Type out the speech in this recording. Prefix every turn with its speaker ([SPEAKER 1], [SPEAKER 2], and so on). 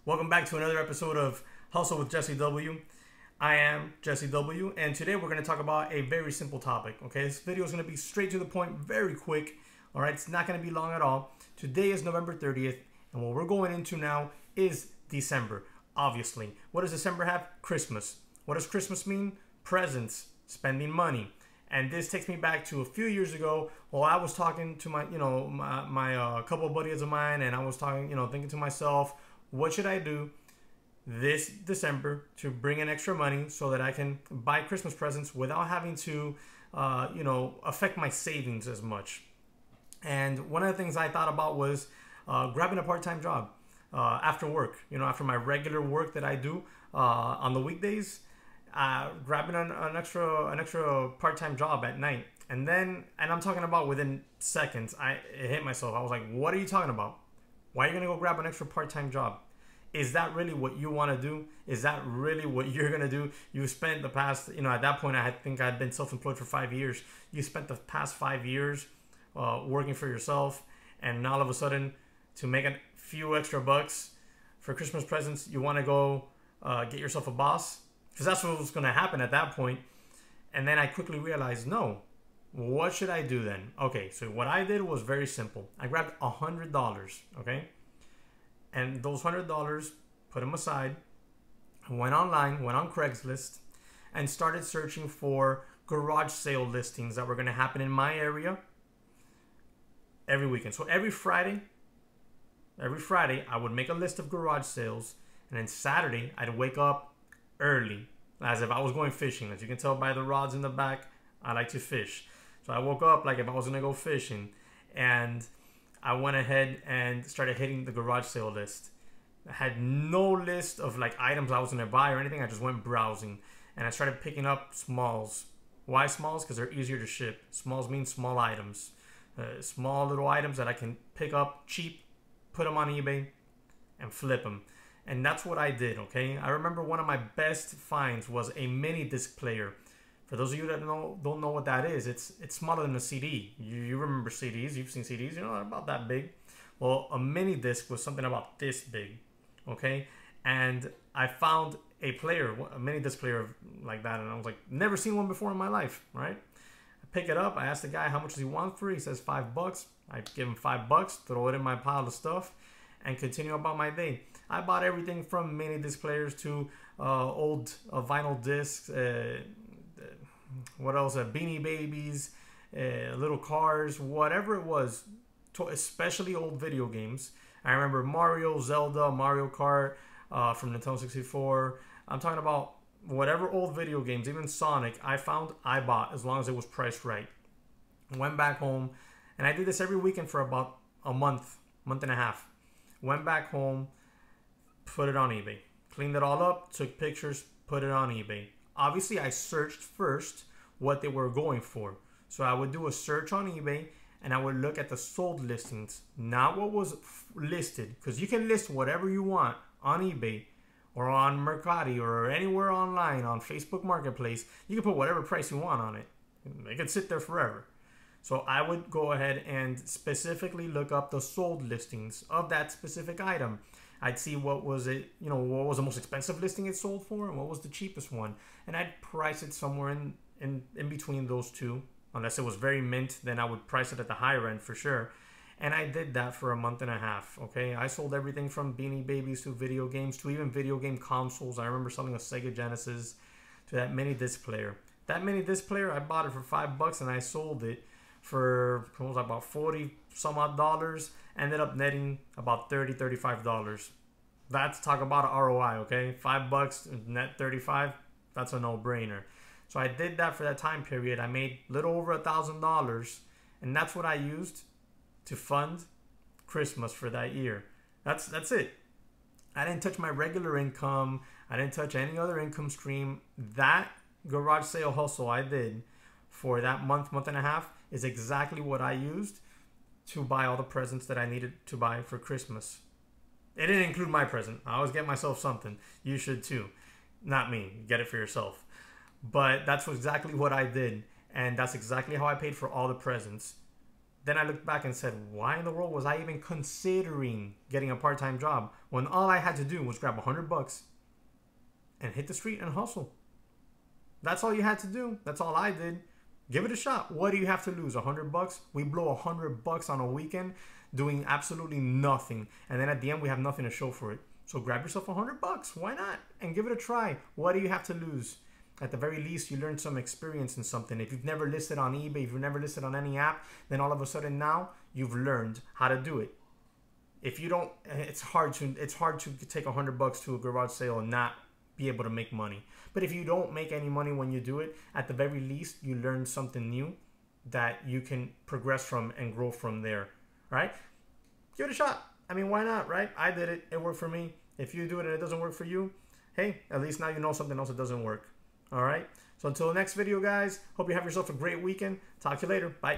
[SPEAKER 1] Welcome back to another episode of Hustle with Jesse W. I am Jesse W. And today we're going to talk about a very simple topic. Okay, this video is going to be straight to the point, very quick. All right, it's not going to be long at all. Today is November 30th, and what we're going into now is December. Obviously, what does December have? Christmas. What does Christmas mean? Presents, spending money. And this takes me back to a few years ago. Well, I was talking to my couple of buddies of mine, and I was talking, thinking to myself, what should I do this December to bring in extra money so that I can buy Christmas presents without having to, affect my savings as much. And one of the things I thought about was grabbing a part-time job after work. After my regular work that I do on the weekdays, grabbing an extra part-time job at night. And I'm talking about within seconds, it hit myself. I was like, what are you talking about? Why are you going to go grab an extra part-time job? Is that really what you want to do? Is that really what you're going to do? You spent the past, at that point, I think I'd been self-employed for 5 years. You spent the past 5 years working for yourself, and all of a sudden, to make a few extra bucks for Christmas presents, you want to go get yourself a boss? Because that's what was going to happen at that point. And then I quickly realized, no. What should I do then? Okay, so what I did was very simple. I grabbed $100, okay? And those $100, put them aside, went online, went on Craigslist, and started searching for garage sale listings that were going to happen in my area every weekend. So every Friday, I would make a list of garage sales, and then Saturday, I'd wake up early, as if I was going fishing. As you can tell by the rods in the back, I like to fish. So I woke up like if I was going to go fishing, and I went ahead and started hitting the garage sale list. I had no list of like items I was going to buy or anything. I just went browsing, and I started picking up smalls. Why smalls? Because they're easier to ship. Smalls mean small items. Small little items that I can pick up cheap, put them on eBay, and flip them. And that's what I did, okay? I remember one of my best finds was a mini disc player. For those of you that don't know what that is, it's smaller than a CD. You remember CDs, you've seen CDs, they're about that big. Well, a mini disc was something about this big, okay? And I found a mini disc player like that, and I was like, never seen one before in my life, right? I pick it up, I ask the guy how much does he want for it. He says $5. I give him $5, throw it in my pile of stuff, and continue about my day. I bought everything from mini disc players to old vinyl discs, what else? Beanie Babies, little cars, whatever it was, especially old video games. I remember Mario, Zelda, Mario Kart from Nintendo 64. I'm talking about whatever old video games, even Sonic, I bought as long as it was priced right. Went back home, and I did this every weekend for about a month and a half. Went back home, put it on eBay. Cleaned it all up, took pictures, put it on eBay. Obviously, I searched first what they were going for. So I would do a search on eBay, and I would look at the sold listings, not what was listed. Because you can list whatever you want on eBay or on Mercari or anywhere online on Facebook Marketplace. You can put whatever price you want on it. It could sit there forever. So I would go ahead and specifically look up the sold listings of that specific item. I'd see what was the most expensive listing it sold for and what was the cheapest one. And I'd price it somewhere in between those two. Unless it was very mint, then I would price it at the higher end for sure. And I did that for a month and a half, okay? I sold everything from Beanie Babies to video games to even video game consoles. I remember selling a Sega Genesis to that mini disc player. That mini disc player, I bought it for $5 and I sold it for about 40 some odd dollars. Ended up netting about $30, $35. That's talk about an ROI, okay? $5 net 35, that's a no-brainer. So I did that for that time period. I made a little over $1,000, and that's what I used to fund Christmas for that year. That's it. I didn't touch my regular income. I didn't touch any other income stream. That garage sale hustle I did for that month and a half is exactly what I used to buy all the presents that I needed to buy for Christmas. It didn't include my present. I always get myself something. You should too. Not me. Get it for yourself. But that's exactly what I did. And that's exactly how I paid for all the presents. Then I looked back and said, why in the world was I even considering getting a part-time job when all I had to do was grab $100 and hit the street and hustle? That's all you had to do. That's all I did. Give it a shot. What do you have to lose? $100? We blow $100 on a weekend doing absolutely nothing. And then at the end, we have nothing to show for it. So grab yourself $100. Why not? And give it a try. What do you have to lose? At the very least, you learn some experience in something. If you've never listed on eBay, if you've never listed on any app, then all of a sudden now you've learned how to do it. If you don't, it's hard to take $100 to a garage sale and not be able to make money. But if you don't make any money when you do it, at the very least, you learn something new that you can progress from and grow from there, right? Give it a shot. I mean, why not, right? I did it. It worked for me. If you do it and it doesn't work for you, hey, at least now you know something else that doesn't work. All right. So until the next video, guys, hope you have yourself a great weekend. Talk to you later. Bye.